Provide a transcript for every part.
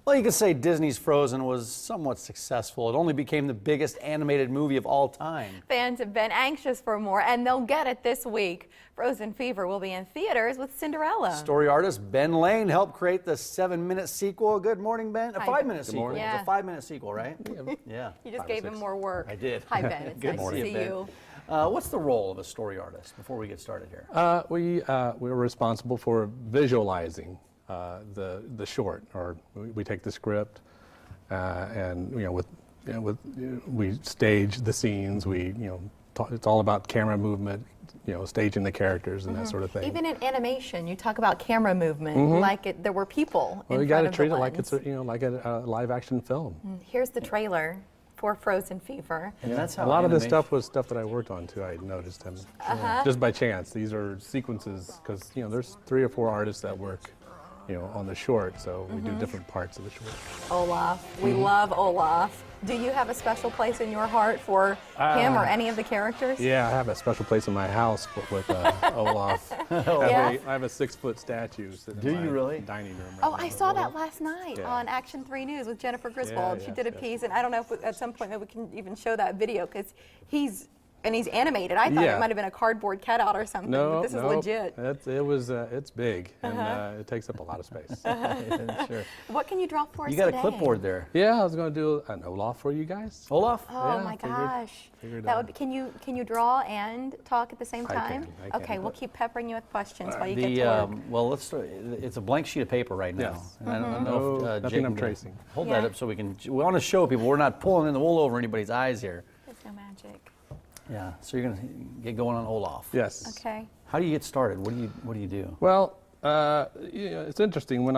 Well, you could say Disney's Frozen was somewhat successful. It only became the biggest animated movie of all time. Fans have been anxious for more, and they'll get it this week. Frozen Fever will be in theaters with Cinderella. Story artist Ben Lane helped create the 7-minute sequel. Good morning, Ben. A 5-minute sequel. Yeah. It's a 5-minute sequel, right? Yeah. You just gave him more work. I did. Hi, Ben. It's Good nice to see Ben. you. What's the role of a story artist before we get started here? We're responsible for visualizing the short, or we take the script and we stage the scenes. It's all about camera movement, staging the characters and that sort of thing. Even in animation, you talk about camera movement, like there were people. Well, in you got front to of treat the it like lens. it's like a live action film. Here's the trailer for Frozen Fever. And that's how A lot of this animation- stuff was stuff that I worked on too. I noticed them just by chance. These are sequences because there's 3 or 4 artists that work on the short, so we do different parts of the short. Olaf. We love Olaf. Do you have a special place in your heart for him or any of the characters? Yeah, I have a special place in my house with Olaf. Yeah? I have a 6-foot statue sitting Do in you my really? dining room. Oh, right I now. saw that last night Yeah. on Action 3 News with Jennifer Griswold. She yes, did a yes. piece, and I don't know if at some point maybe we can even show that video because he's animated. I thought Yeah. it might have been a cardboard cutout or something, No, but this no, is legit. It's big, and it takes up a lot of space. Yeah, sure. What can you draw for us You got today? a clipboard there. Yeah, I was going to do an Olaf for you guys. Olaf? Oh Yeah, my figured- gosh. figured, That would be, can you draw and talk at the same I time? can, I can. Okay, we'll keep peppering you with questions while you The get to work. well, let's start. It's a blank sheet of paper right now. Yes. And I don't know if No, Jake nothing I'm can tracing. Hold Yeah. that up so we can. We want to show people we're not pulling in the wool over anybody's eyes here. There's no magic. Yeah. So you're gonna get going on Olaf. Yes. Okay. How do you get started? What do you do? Well, it's interesting. When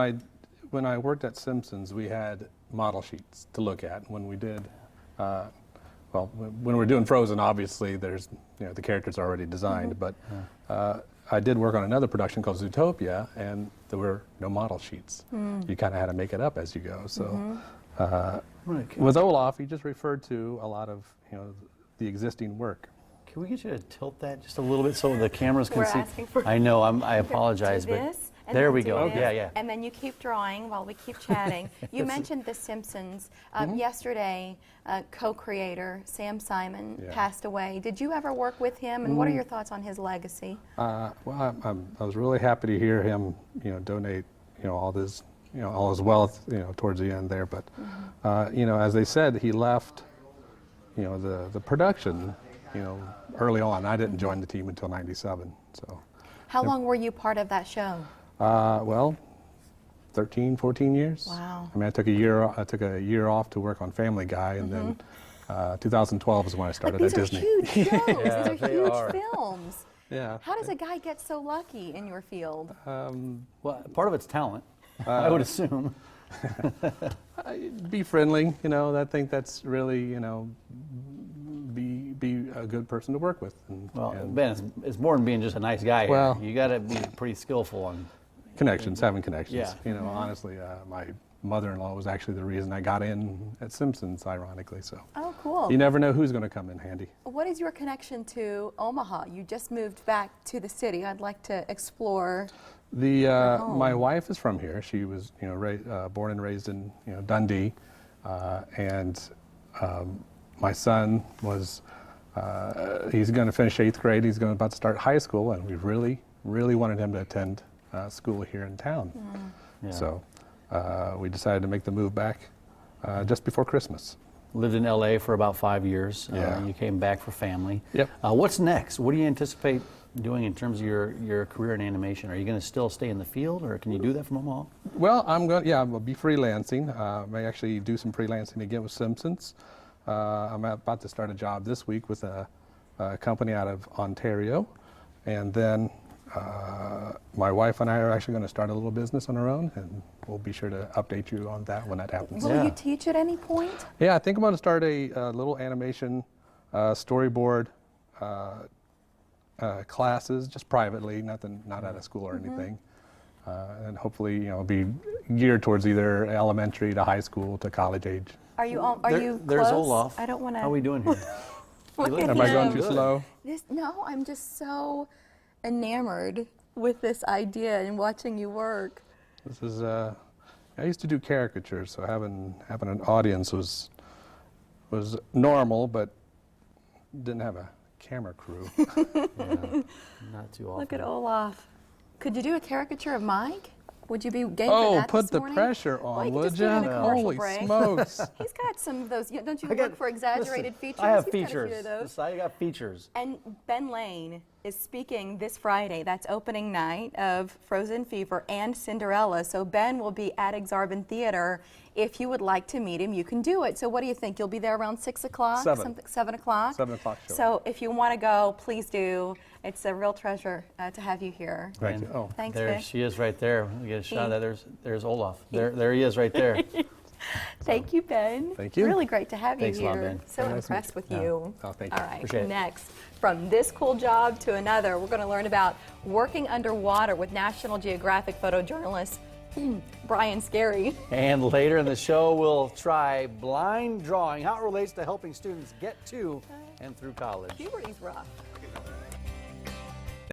I worked at Simpsons, we had model sheets to look at. When we did, when we're doing Frozen, obviously there's the characters are already designed. But I did work on another production called Zootopia, and there were no model sheets. You kind of had to make it up as you go. So with Olaf, he just referred to a lot of the existing work. Can we get you to tilt that just a little bit so the cameras can We're see? asking for- I know. I apologize, Do but this, and there then we do go. this, Yeah. And then you keep drawing while we keep chatting. You mentioned The Simpsons. Yesterday, co-creator Sam Simon Yeah. passed away. Did you ever work with him, and what are your thoughts on his legacy? I was really happy to hear him, donate, all his wealth, towards the end there. But, as they said, he left, the production, early on. I didn't join the team until '97. So, How long were you part of that show? 13, 14 years. Wow. I mean, I took a year off to work on Family Guy, and then 2012 is when I started These at are Disney. huge shows. Yeah, These are they huge are. films. Yeah. How does a guy get so lucky in your field? Well, part of it's talent, I would assume. Be friendly, I think that's really, be a good person to work with. And Ben, it's more than being just a nice guy. Well- You got to be pretty skillful on. having connections. Yeah. Honestly, my mother-in-law was actually the reason I got in at Simpsons, ironically. So Oh, cool. you never know who's going to come in handy. What is your connection to Omaha? You just moved back to the city. I'd like to explore. My wife is from here. She was, born and raised in, Dundee, and my son was. He's going to finish 8th grade. He's about to start high school, and we really, really wanted him to attend school here in town. Yeah. So we decided to make the move back just before Christmas. Lived in LA for about 5 years. Yeah. You came back for family. Yep. What's next? What do you anticipate doing in terms of your career in animation? Are you going to still stay in the field, or can you do that from Omaha? Well, I'll be freelancing. May actually do some freelancing again with Simpsons. I'm about to start a job this week with a company out of Ontario, and then my wife and I are actually going to start a little business on our own, and we'll be sure to update you on that when that happens. Will Yeah. you teach at any point? Yeah, I think I'm going to start a little animation storyboard classes, just privately, not out of school or anything. And hopefully, be geared towards either elementary to high school to college age. Are you close? There's Olaf. I don't want to. How are we doing here? Am I going too slow? No, I'm just so enamored with this idea and watching you work. This is I used to do caricatures, so having an audience was normal, but didn't have a camera crew. Yeah, not too often. Look at Olaf. Could you do a caricature of Mike? Would you be game for Oh, that put this the morning? pressure Well, on, you could would just do it in you? a commercial Holy break. smokes! He's got some of those. Don't you I got- look for exaggerated listen, features? I have He's got a features. few of those. I got features. And Ben Lane is speaking this Friday. That's opening night of Frozen Fever and Cinderella. So Ben will be at Aksarben Theater. If you would like to meet him, you can do it. So what do you think? You'll be there around 6 o'clock? 7 o'clock? 7 o'clock show. So if you want to go, please do. It's a real treasure to have you here. Thank you. And Oh, Thanks, there Ben. she is right there. We get a shot of that. There's Olaf. There he is right there. Thank you, Ben. Thank you. Really great to have Thanks a you lot, here. Ben. So Very nice to meet impressed with you. you. Oh, thank you. All right, Appreciate it. next, from this cool job to another, we're going to learn about working underwater with National Geographic photojournalist Brian Scary. And later in the show, we'll try blind drawing, how it relates to helping students get to and through college. Puberty's rough.